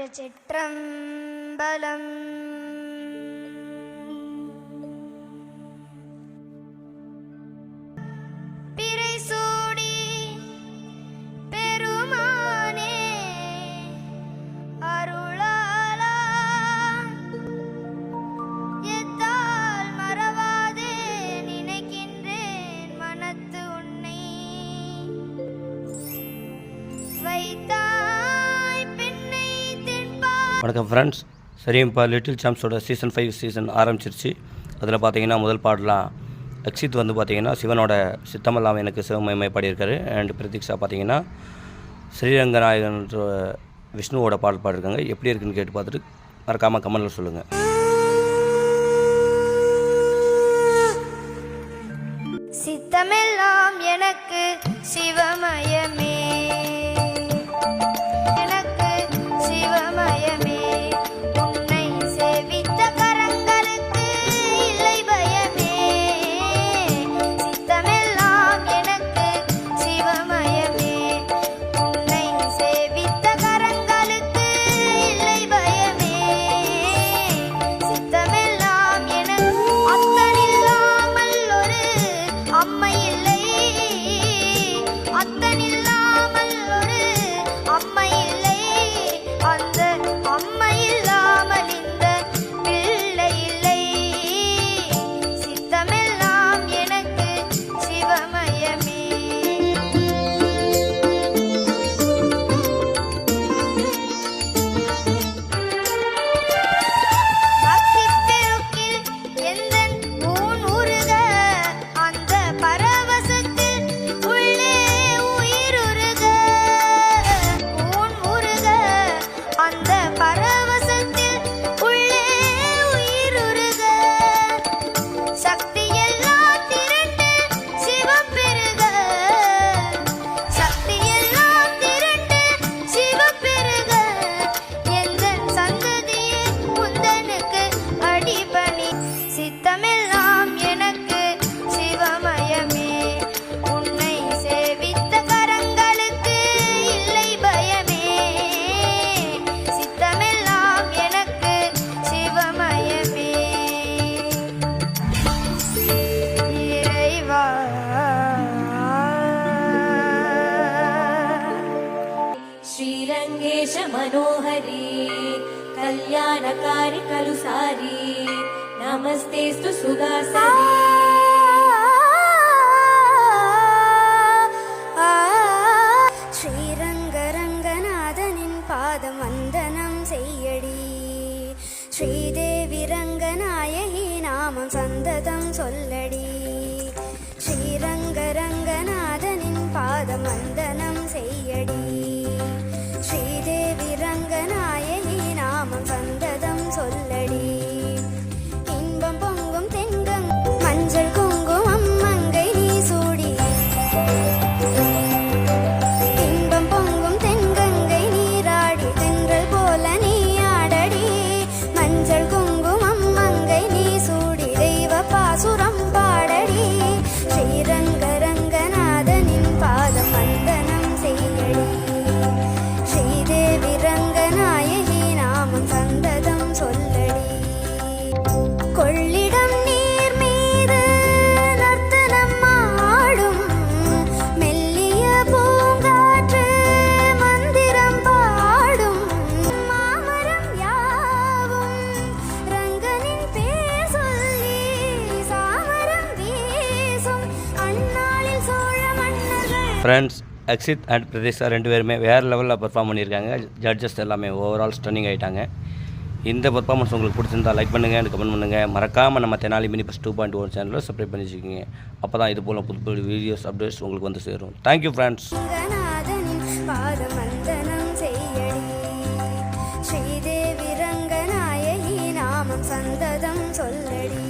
திருச்சிற்றம்பலம். பிறைசூடி பெருமானே அருளாளா, எத்தால் மறவாதே நினைக்கின்றேன் மனத்து உன்னை வைத்தாய் பெண்ணை தின்பா. வணக்கம் ஃப்ரெண்ட்ஸ், சரிங்கப்பா. லிட்டில் சாம்ஸோட சீசன் 5 சீசன் ஆரம்பிச்சிருச்சு. அதில் பார்த்தீங்கன்னா முதல் பாடலாம் அக்ஷித் வந்து பார்த்தீங்கன்னா சிவனோட சித்தமெல்லாம் எனக்கு சிவமயமை பாடியிருக்காரு. அண்ட் பிரதீக்ஷா பார்த்தீங்கன்னா ஸ்ரீரங்கநாயகன் விஷ்ணுவோட பாடல் பாடிருக்காங்க. எப்படி இருக்குன்னு கேட்டு பார்த்துட்டு மறக்காமல் கமெண்டில் சொல்லுங்கள். சித்தமெல்லாம் எனக்கு சிவமயமே, எனக்கு சிவமயமே. உன்னை சேவித்த கரங்களுக்கு இல்லை பயமே. சித்தமெல்லாம் எனக்கு சிவமயமே, உன்னை சேவித்த கரங்களுக்கு இல்லை பயமே. சித்தமெல்லாம் எனக்கு அத்தனில்லாமல் ஒரு அம்மை இல்லை, அத்தனில்லாமல் ஒரு அம்மை இல்லை. அந்த அம்மை இல்லாமல் இந்த பிள்ளை இல்லை. சித்தமெல்லாம் எனக்கு சிவமயமே. பக்தி பெருக்கில் எந்தன் ஊன் உருக, அந்த பரவசத்தில் உள்ளே உயிருருக. ஊன் உருக, அந்த பரவசத்தில் உள்ளே உயிருருக. சக்தியெல்லாம் திரண்டு சிவம் பெருக, சக்தியெல்லாம் திரண்டு சிவம் பெருக. எந்தன் சந்ததியே உந்தனுக்கு அடிபணி. சித்தமெல்லாம் எனக்கு சிவமயமே, உன்னை சேவித்த கரங்களுக்கு இல்லை பயமே. சித்தமெல்லாம் எனக்கு சிவமயமே. இறைவா श्रीरङ्गेश मनोहरी कल्याणकारि खलु सारी नमस्तेस्तु सुदासरी. ஸ்ரீரங்கரங்கநாதனின் பாதம் வந்தனம் செய்யடி. ஸ்ரீதேவி ரங்கநாயகி நாமம் சந்ததம் சொல்லடி. ஸ்ரீரங்கரங்கநாதனின் பாதம் வந்தனம் செய்யடி. ஸ்ரீதேவி ரங்கநாயகி நாமம் சந்ததம் சொல்லடி. இன்பம் பொங்கும் தெங்கம் மஞ்சள் குங்குமம் மங்கை நீ சூடி. இன்பம் பொங்கும் தென்கங்கை நீராடி, தென்றல் போல நீ ஆடடி. மஞ்சள் குங்குமம் மங்கை நீ சூடி, தெய்வ பாசுரம் பாடடி. ஸ்ரீரங்கரங்கநாதனின் பாதம் வந்தனம் செய்யடி. ஸ்ரீதேவி ரங்கநாயகி நாமம் சந்ததம் சொல்லடி. கொள்ளிடம் நீர் மீது நர்த்தனம் ஆடும் மெல்லிய பூங்காற்று மந்திரம் பாடும். மாமரம் யாவும் ரங்கனின் பேர் சொல்லி சாமரம் வீசும் அந்நாளில் சோழ மன்னர்கள். ஃப்ரெண்ட்ஸ், அக்ஷித் அண்ட் பிரதீக்ஷா ரெண்டு பேருமே வேறு லெவலில் பெர்ஃபார்ம் பண்ணியிருக்காங்க. ஜட்ஜஸ் எல்லாமே ஓவரால் ஸ்டன்னிங் ஆகிட்டாங்க. இந்த பெர்ஃபார்மன்ஸ் உங்களுக்கு பிடிச்சிருந்தா லைக் பண்ணுங்கள், எனக்கு கமெண்ட் பண்ணுங்கள். மறக்காமல் நம்ம தெனாலி மினி ப்ளஸ் 2.1 சேனலில் சப்ஸ்கிரைப் பண்ணி வச்சுக்கோங்க. அப்போ தான் இது போல் புது புது வீடியோஸ் அப்டேட்ஸ் உங்களுக்கு வந்து சேரும். Thank you friends. ரங்கநாதனின் பாதம் வந்தனம் செய்யடி. ஸ்ரீதேவி ரங்கநாயகி நாமம் சந்ததம் சொல்லடி.